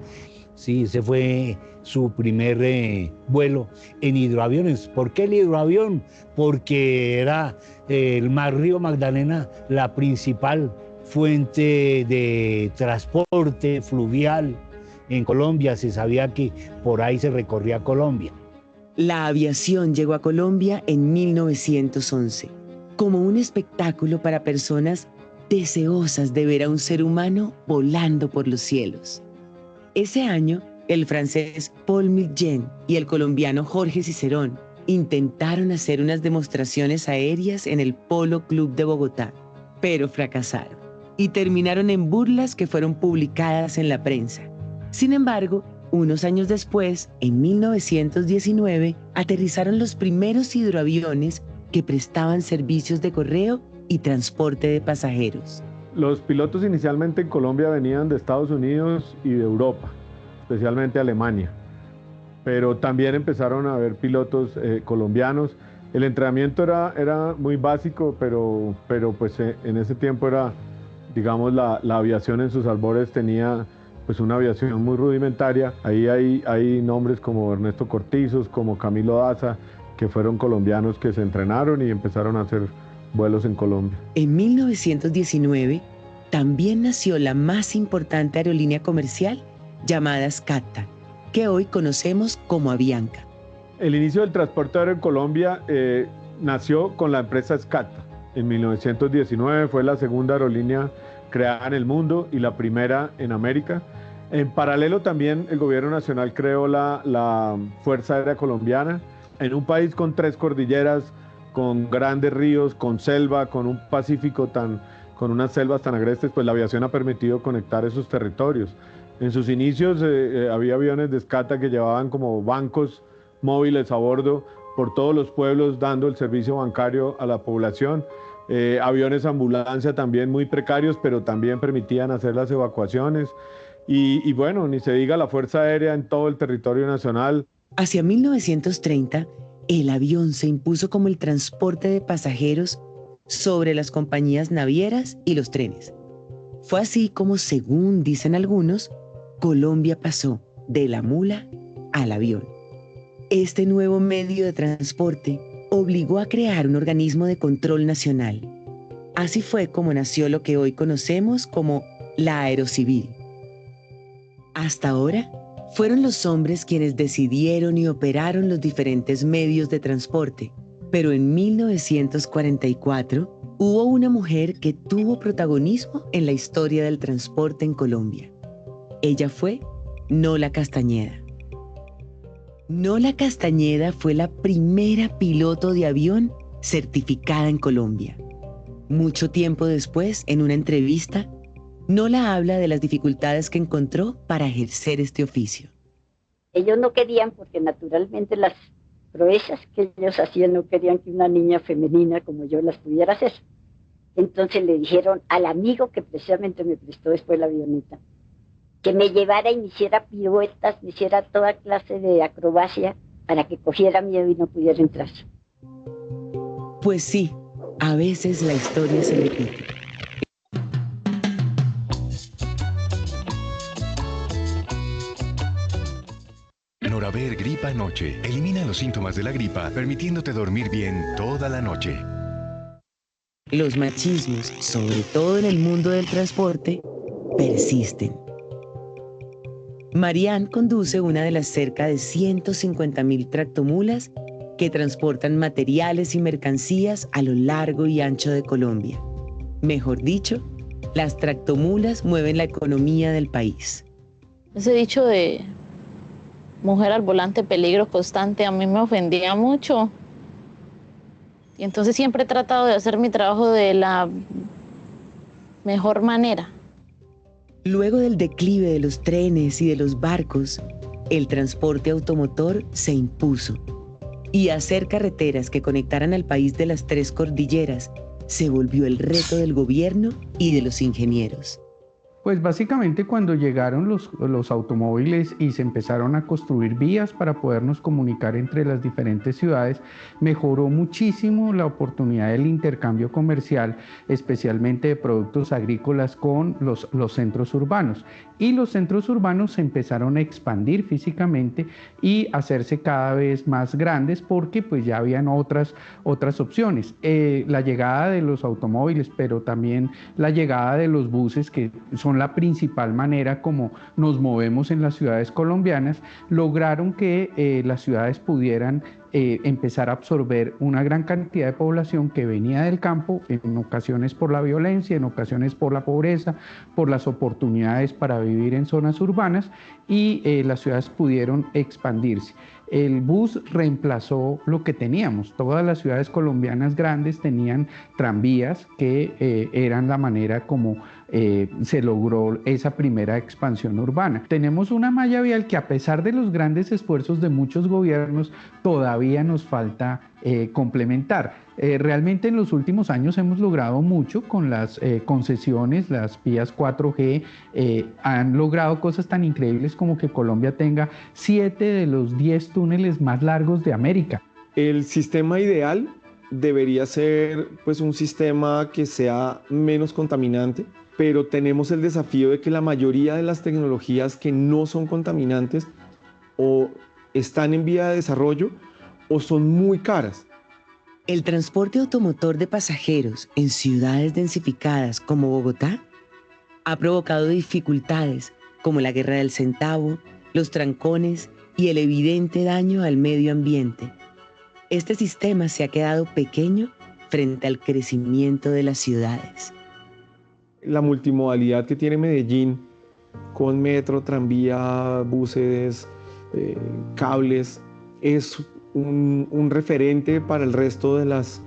sí, ese fue su primer vuelo en hidroaviones. ¿Por qué el hidroavión? Porque era el río Magdalena la principal fuente de transporte fluvial en Colombia. Se sabía que por ahí se recorría Colombia. La aviación llegó a Colombia en 1911, como un espectáculo para personas deseosas de ver a un ser humano volando por los cielos. Ese año, el francés Paul Millén y el colombiano Jorge Cicerón intentaron hacer unas demostraciones aéreas en el Polo Club de Bogotá, pero fracasaron y terminaron en burlas que fueron publicadas en la prensa. Sin embargo, unos años después, en 1919, aterrizaron los primeros hidroaviones que prestaban servicios de correo y transporte de pasajeros. Los pilotos inicialmente en Colombia venían de Estados Unidos y de Europa, especialmente Alemania, pero también empezaron a haber pilotos colombianos. El entrenamiento era muy básico, pero pues en ese tiempo era, digamos, la aviación en sus albores tenía pues una aviación muy rudimentaria. Ahí hay nombres como Ernesto Cortizos, como Camilo Daza, que fueron colombianos que se entrenaron y empezaron a hacer vuelos en Colombia. En 1919 también nació la más importante aerolínea comercial llamada SCATA, que hoy conocemos como Avianca. El inicio del transporte aéreo en Colombia nació con la empresa SCATA. En 1919 fue la segunda aerolínea creada en el mundo y la primera en América. En paralelo también el gobierno nacional creó la Fuerza Aérea Colombiana, en un país con 3 cordilleras, con grandes ríos, con selva, con un Pacífico con unas selvas tan agrestes, pues la aviación ha permitido conectar esos territorios. En sus inicios había aviones de SCATA que llevaban como bancos móviles a bordo por todos los pueblos dando el servicio bancario a la población. Aviones ambulancia también muy precarios, pero también permitían hacer las evacuaciones. Y bueno, ni se diga la Fuerza Aérea en todo el territorio nacional. Hacia 1930, el avión se impuso como el transporte de pasajeros sobre las compañías navieras y los trenes. Fue así como, según dicen algunos, Colombia pasó de la mula al avión. Este nuevo medio de transporte obligó a crear un organismo de control nacional. Así fue como nació lo que hoy conocemos como la Aerocivil. Hasta ahora, fueron los hombres quienes decidieron y operaron los diferentes medios de transporte, pero en 1944 hubo una mujer que tuvo protagonismo en la historia del transporte en Colombia. Ella fue Nola Castañeda. Nola Castañeda fue la primera piloto de avión certificada en Colombia. Mucho tiempo después, en una entrevista, Nola habla de las dificultades que encontró para ejercer este oficio. Ellos no querían, porque naturalmente las proezas que ellos hacían no querían que una niña femenina como yo las pudiera hacer. Entonces le dijeron al amigo que precisamente me prestó después la avioneta, que me llevara y me hiciera piruetas, me hiciera toda clase de acrobacia para que cogiera miedo y no pudiera entrar. Pues sí, a veces la historia se repite. Noraver Gripa Noche. Elimina los síntomas de la gripa, permitiéndote dormir bien toda la noche. Los machismos, sobre todo en el mundo del transporte, persisten. Marianne conduce una de las cerca de 150,000 tractomulas que transportan materiales y mercancías a lo largo y ancho de Colombia. Mejor dicho, las tractomulas mueven la economía del país. Ese dicho de mujer al volante, peligro constante, a mí me ofendía mucho. Y entonces siempre he tratado de hacer mi trabajo de la mejor manera. Luego del declive de los trenes y de los barcos, el transporte automotor se impuso. Y hacer carreteras que conectaran al país de las 3 cordilleras se volvió el reto del gobierno y de los ingenieros. Pues básicamente cuando llegaron los automóviles y se empezaron a construir vías para podernos comunicar entre las diferentes ciudades, mejoró muchísimo la oportunidad del intercambio comercial, especialmente de productos agrícolas con los centros urbanos. Y los centros urbanos se empezaron a expandir físicamente y hacerse cada vez más grandes porque pues ya habían otras opciones. La llegada de los automóviles, pero también la llegada de los buses, que son la principal manera como nos movemos en las ciudades colombianas, lograron que las ciudades pudieran empezar a absorber una gran cantidad de población que venía del campo, en ocasiones por la violencia, en ocasiones por la pobreza, por las oportunidades para vivir en zonas urbanas, y las ciudades pudieron expandirse. El bus reemplazó lo que teníamos. Todas las ciudades colombianas grandes tenían tranvías que eran la manera como se logró esa primera expansión urbana. Tenemos una malla vial que, a pesar de los grandes esfuerzos de muchos gobiernos, todavía nos falta complementar. Realmente en los últimos años hemos logrado mucho con las concesiones, las vías 4G, han logrado cosas tan increíbles como que Colombia tenga 7 de los 10 túneles más largos de América. El sistema ideal debería ser pues un sistema que sea menos contaminante, pero tenemos el desafío de que la mayoría de las tecnologías que no son contaminantes o están en vía de desarrollo o son muy caras. El transporte automotor de pasajeros en ciudades densificadas como Bogotá ha provocado dificultades como la guerra del centavo, los trancones y el evidente daño al medio ambiente. Este sistema se ha quedado pequeño frente al crecimiento de las ciudades. La multimodalidad que tiene Medellín con metro, tranvía, buses, cables, es un referente para el resto de las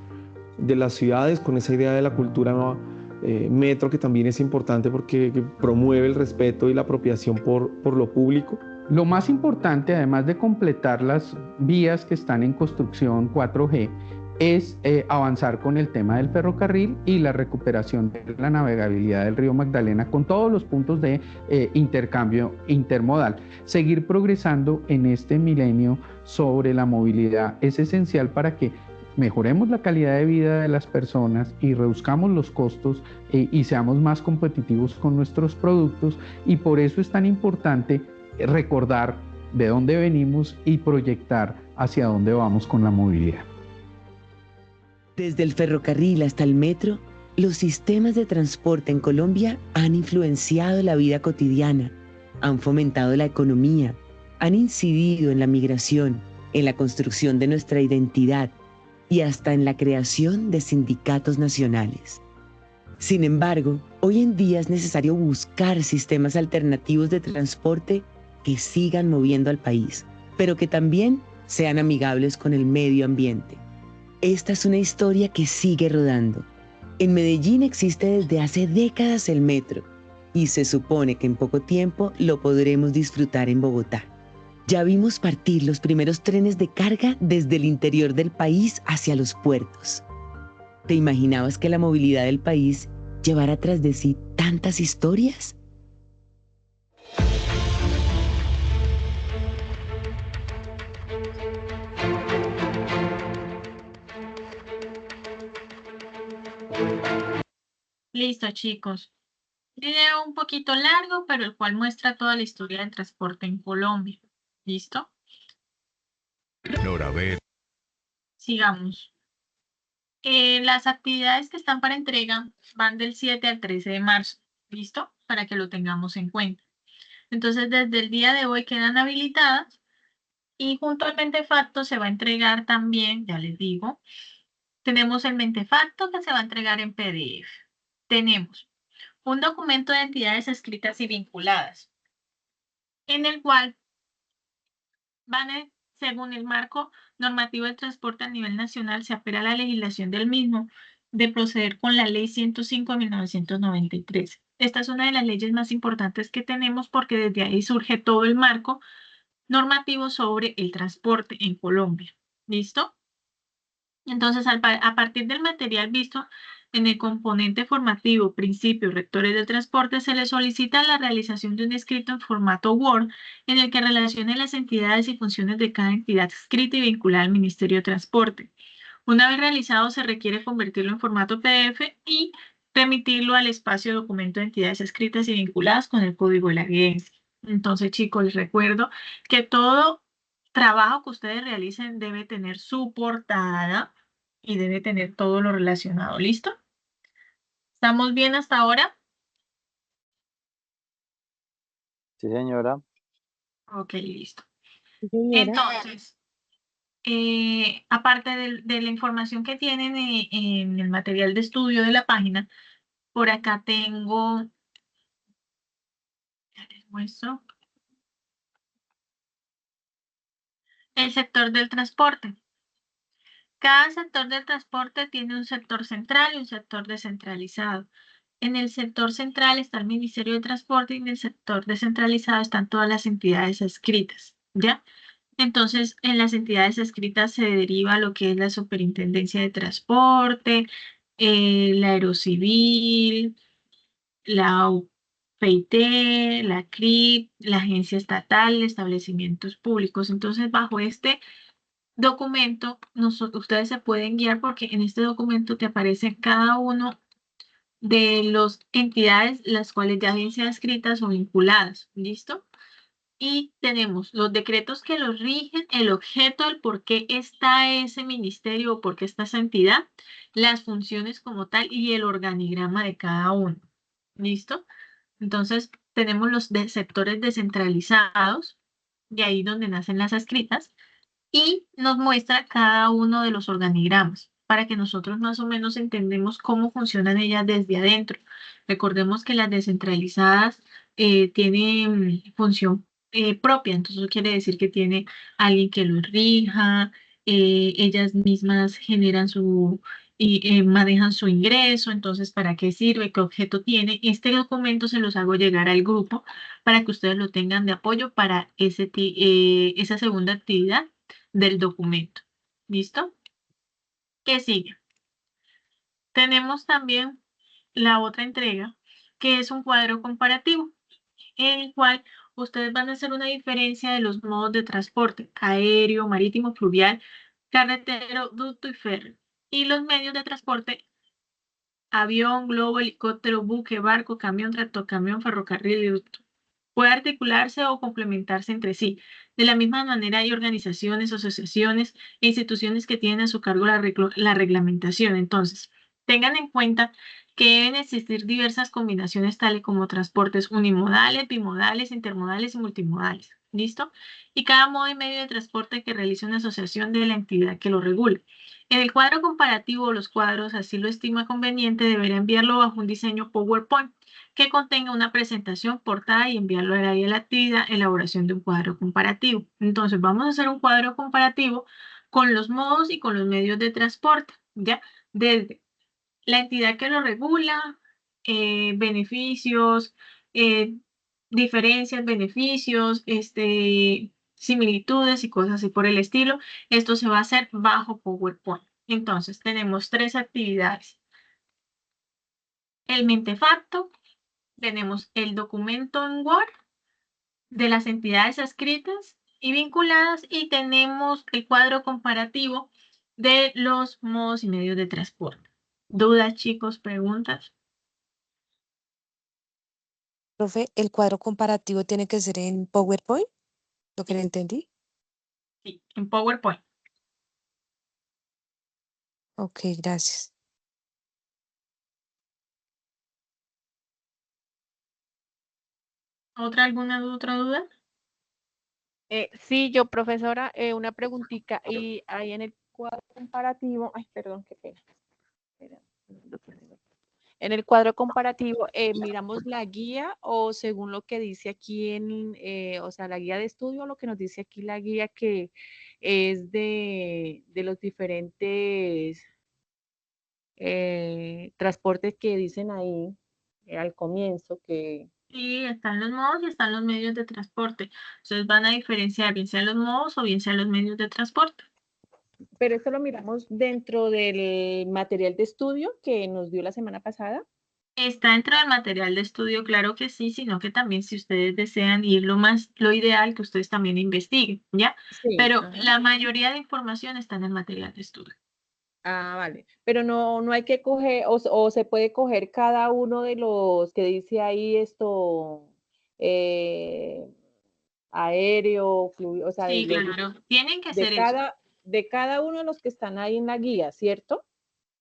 ciudades, con esa idea de la cultura metro, que también es importante porque promueve el respeto y la apropiación por lo público. Lo más importante, además de completar las vías que están en construcción 4G, es avanzar con el tema del ferrocarril y la recuperación de la navegabilidad del río Magdalena con todos los puntos de intercambio intermodal. Seguir progresando en este milenio sobre la movilidad es esencial para que mejoremos la calidad de vida de las personas y reduzcamos los costos y seamos más competitivos con nuestros productos, y por eso es tan importante recordar de dónde venimos y proyectar hacia dónde vamos con la movilidad. Desde el ferrocarril hasta el metro, los sistemas de transporte en Colombia han influenciado la vida cotidiana, han fomentado la economía, han incidido en la migración, en la construcción de nuestra identidad y hasta en la creación de sindicatos nacionales. Sin embargo, hoy en día es necesario buscar sistemas alternativos de transporte que sigan moviendo al país, pero que también sean amigables con el medio ambiente. Esta es una historia que sigue rodando. En Medellín existe desde hace décadas el metro y se supone que en poco tiempo lo podremos disfrutar en Bogotá. Ya vimos partir los primeros trenes de carga desde el interior del país hacia los puertos. ¿Te imaginabas que la movilidad del país llevara tras de sí tantas historias? Listo, chicos. Video un poquito largo, pero el cual muestra toda la historia del transporte en Colombia. ¿Listo? Noraver. Sigamos. Las actividades que están para entrega van del 7 al 13 de marzo. ¿Listo? Para que lo tengamos en cuenta. Entonces, desde el día de hoy quedan habilitadas y junto al Mentefacto se va a entregar también, ya les digo, tenemos el Mentefacto que se va a entregar en PDF. Tenemos un documento de entidades escritas y vinculadas, en el cual según el marco normativo de transporte a nivel nacional, se apela a la legislación del mismo de proceder con la Ley 105 de 1993. Esta es una de las leyes más importantes que tenemos porque desde ahí surge todo el marco normativo sobre el transporte en Colombia. ¿Listo? Entonces, a partir del material visto en el componente formativo, principios rectores del transporte, se le solicita la realización de un escrito en formato Word en el que relacione las entidades y funciones de cada entidad escrita y vinculada al Ministerio de Transporte. Una vez realizado, se requiere convertirlo en formato PDF y remitirlo al espacio documento de entidades escritas y vinculadas con el código de la evidencia. Entonces, chicos, les recuerdo que todo trabajo que ustedes realicen debe tener su portada y debe tener todo lo relacionado. ¿Listo? ¿Estamos bien hasta ahora? Sí, señora. Ok, listo. Sí, señora. Entonces, aparte de la información que tienen en el material de estudio de la página, por acá tengo, ya les muestro, el sector del transporte. Cada sector del transporte tiene un sector central y un sector descentralizado. En el sector central está el Ministerio de Transporte y en el sector descentralizado están todas las entidades adscritas, ¿ya? Entonces, en las entidades escritas se deriva lo que es la Superintendencia de Transporte, la Aerocivil, la UPT, la CRIP, la Agencia Estatal de Establecimientos Públicos. Entonces, bajo este documento, ustedes se pueden guiar porque en este documento te aparece cada uno de las entidades las cuales ya bien sean escritas o vinculadas. ¿Listo? Y tenemos los decretos que los rigen, el objeto, el por qué está ese ministerio o por qué está esa entidad, las funciones como tal y el organigrama de cada uno. ¿Listo? Entonces, tenemos los sectores descentralizados, de ahí donde nacen las escritas, y nos muestra cada uno de los organigramas para que nosotros más o menos entendemos cómo funcionan ellas desde adentro. Recordemos que las descentralizadas tienen función propia, entonces eso quiere decir que tiene alguien que los rija, ellas mismas generan y manejan su ingreso, entonces ¿para qué sirve? ¿Qué objeto tiene? Este documento se los hago llegar al grupo para que ustedes lo tengan de apoyo para esa segunda actividad del documento. ¿Listo? ¿Qué sigue? Tenemos también la otra entrega, que es un cuadro comparativo, en el cual ustedes van a hacer una diferencia de los modos de transporte, aéreo, marítimo, fluvial, carretero, ducto y férreo. Y los medios de transporte, avión, globo, helicóptero, buque, barco, camión, tractocamión, ferrocarril y ducto. Puede articularse o complementarse entre sí. De la misma manera hay organizaciones, asociaciones e instituciones que tienen a su cargo la reglamentación. Entonces, tengan en cuenta que deben existir diversas combinaciones tales como transportes unimodales, bimodales, intermodales y multimodales. ¿Listo? Y cada modo y medio de transporte que realice una asociación de la entidad que lo regule. En el cuadro comparativo o los cuadros, así lo estima conveniente, deberá enviarlo bajo un diseño PowerPoint que contenga una presentación, portada y enviarlo al área de la actividad, elaboración de un cuadro comparativo. Entonces, vamos a hacer un cuadro comparativo con los modos y con los medios de transporte, ¿ya? Desde la entidad que lo regula, beneficios, diferencias, beneficios, similitudes y cosas así por el estilo. Esto se va a hacer bajo PowerPoint. Entonces, tenemos 3 actividades. El mentefacto, tenemos el documento en Word de las entidades adscritas y vinculadas y tenemos el cuadro comparativo de los modos y medios de transporte. ¿Dudas, chicos? ¿Preguntas? Profe, ¿el cuadro comparativo tiene que ser en PowerPoint? ¿Lo que le entendí? Sí, en PowerPoint. Ok, gracias. ¿Alguna otra duda? Sí, yo, profesora, una preguntita. Y ahí en el cuadro comparativo, ay, perdón, qué pena. En el cuadro comparativo, miramos la guía o según lo que dice aquí o sea, la guía de estudio, lo que nos dice aquí la guía que es de los diferentes transportes que dicen ahí al comienzo que... Sí, están los modos y están los medios de transporte. Entonces van a diferenciar bien sean los modos o bien sean los medios de transporte. Pero esto lo miramos dentro del material de estudio que nos dio la semana pasada. Está dentro del material de estudio, claro que sí, sino que también si ustedes desean ir lo ideal que ustedes también investiguen, ¿ya? Sí, pero ajá. La mayoría de información está en el material de estudio. Ah, vale. Pero no hay que coger, o se puede coger cada uno de los que dice ahí esto, aéreo, fluido, o sea, Sí, claro, tienen que de ser eso. de cada uno de los que están ahí en la guía, ¿cierto?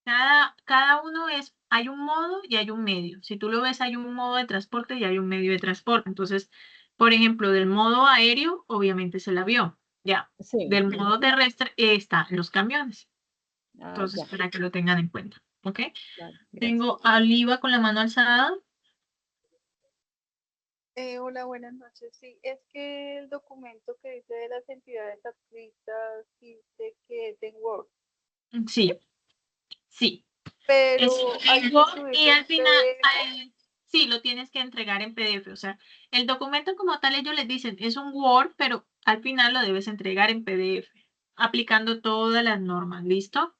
Cada uno hay un modo y hay un medio. Si tú lo ves, hay un modo de transporte y hay un medio de transporte. Entonces, por ejemplo, del modo aéreo, obviamente es el avión, ya. Sí. Del modo terrestre están los camiones. Entonces, ya. para que lo tengan en cuenta, ¿ok? Claro, Tengo a Oliva con la mano alzada. Hola, buenas noches. Sí, es que el documento que dice de las entidades adscritas dice que es en Word. Sí, sí. Pero hay que Word y al final, sí, lo tienes que entregar en PDF. O sea, el documento como tal, ellos les dicen, es un Word, pero al final lo debes entregar en PDF, aplicando todas las normas, ¿listo?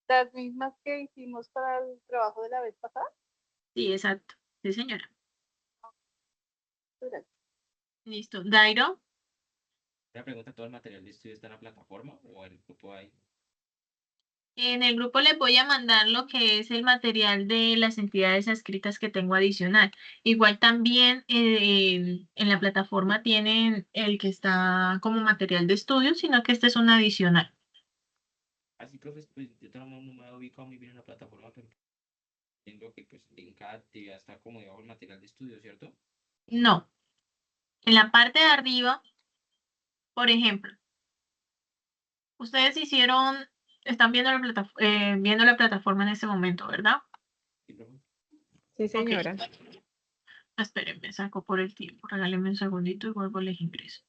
Las mismas que hicimos para el trabajo de la vez pasada. Sí, exacto. Sí, señora. Gracias. Listo. Dairo. Una pregunta, ¿todo el material de estudio está en la plataforma o en el grupo ahí? En el grupo les voy a mandar lo que es el material de las entidades adscritas que tengo adicional. Igual también en la plataforma tienen el que está como material de estudio, sino que este es un adicional. Así, profe, pues yo no me he ubicado muy bien en la plataforma, pero entiendo que pues en cada actividad está como debajo el material de estudio, ¿cierto? No. En la parte de arriba, por ejemplo, ustedes están viendo viendo la plataforma en este momento, ¿verdad? Sí, señora. Espérenme, saco por el tiempo. Regálenme un segundito y vuelvo les ingreso.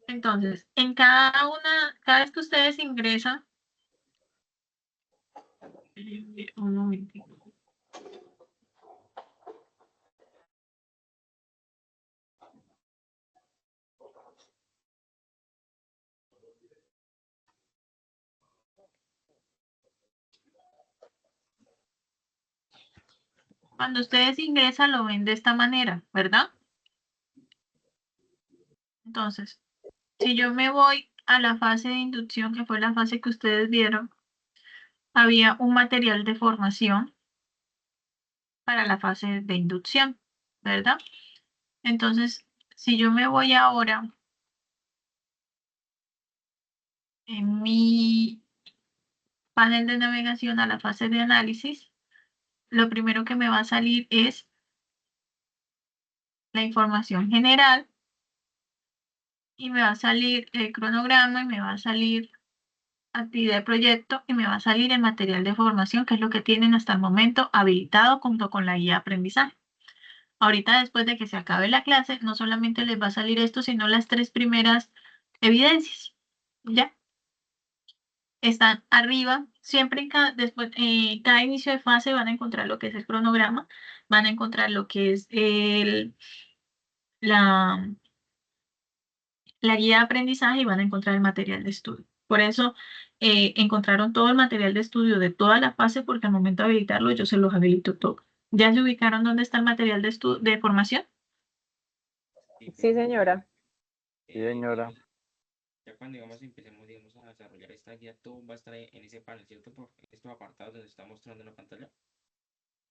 Entonces, cada vez que ustedes ingresan, un momentito. Cuando ustedes ingresan lo ven de esta manera, ¿verdad? Entonces, si yo me voy a la fase de inducción, que fue la fase que ustedes vieron, había un material de formación para la fase de inducción, ¿verdad? Entonces, si yo me voy ahora en mi panel de navegación a la fase de análisis, lo primero que me va a salir es la información general y me va a salir el cronograma y me va a salir actividad de proyecto y me va a salir el material de formación, que es lo que tienen hasta el momento habilitado junto con la guía de aprendizaje. Ahorita, después de que se acabe la clase, no solamente les va a salir esto, sino las 3 primeras evidencias. ¿Ya? Están arriba, siempre después, cada inicio de fase van a encontrar lo que es el cronograma, van a encontrar lo que es la guía de aprendizaje y van a encontrar el material de estudio. Por eso encontraron todo el material de estudio de toda la fase, porque al momento de habilitarlo yo se los habilito todo. ¿Ya se ubicaron dónde está el material de formación? Sí, señora. Sí, señora. Ya cuando empecemos a desarrollar esta guía, todo va a estar en ese panel, ¿cierto? Por estos apartados donde está mostrando en la pantalla.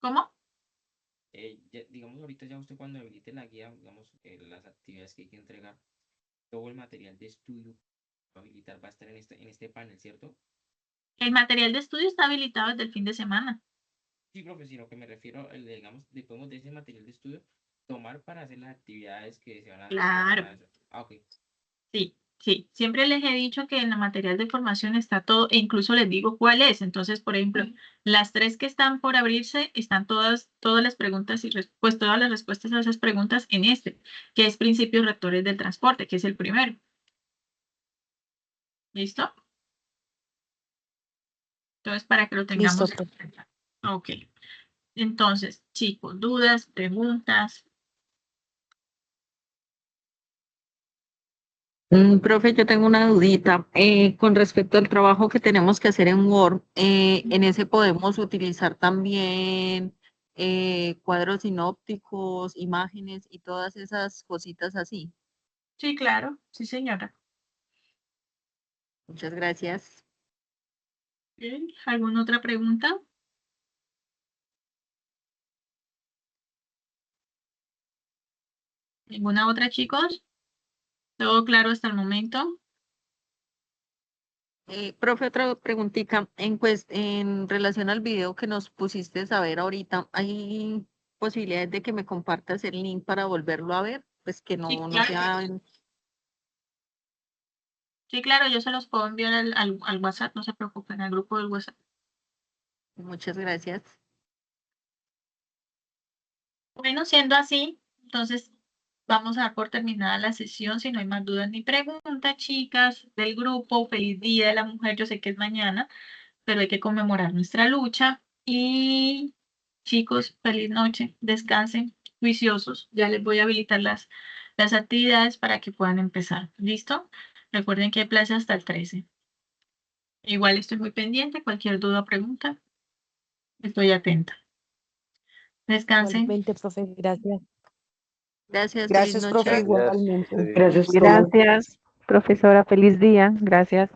¿Cómo? Digamos, ahorita ya usted cuando habilite la guía, las actividades que hay que entregar, todo el material de estudio va a habilitar, va a estar en este panel, ¿cierto? El material de estudio está habilitado desde el fin de semana. Sí, profe, sino que me refiero, podemos de ese material de estudio tomar para hacer las actividades que se van a hacer. Claro. Ok. Sí, sí. Siempre les he dicho que en el material de formación está todo, e incluso les digo cuál es. Entonces, por ejemplo, las 3 que están por abrirse, están todas las preguntas y pues todas las respuestas a esas preguntas en este, que es Principios Rectores del Transporte, que es el primero. ¿Listo? Entonces, para que lo tengamos. Listo. Ok. Entonces, chicos, dudas, preguntas. Profe, yo tengo una dudita con respecto al trabajo que tenemos que hacer en Word. En ese podemos utilizar también cuadros sinópticos, imágenes y todas esas cositas así. Sí, claro. Sí, señora. Muchas gracias. Bien. ¿Alguna otra pregunta? ¿Ninguna otra, chicos? ¿Todo claro hasta el momento? Profe, otra preguntita. En relación al video que nos pusiste a ver ahorita, ¿hay posibilidades de que me compartas el link para volverlo a ver? Pues que Sí, no claro. sea... Sí, claro, yo se los puedo enviar al WhatsApp, no se preocupen, al grupo del WhatsApp. Muchas gracias. Bueno, siendo así, entonces vamos a dar por terminada la sesión. Si no hay más dudas ni preguntas, chicas del grupo, feliz Día de la Mujer. Yo sé que es mañana, pero hay que conmemorar nuestra lucha. Y chicos, feliz noche, descansen, juiciosos. Ya les voy a habilitar las actividades para que puedan empezar. ¿Listo? Recuerden que hay plaza hasta el 13. Igual estoy muy pendiente, cualquier duda o pregunta, estoy atenta. Descansen. Igualmente, profe, gracias. Gracias, feliz Gracias, noche. profe, igualmente. Gracias, Hasta luego. gracias, profesora. Feliz día. Gracias.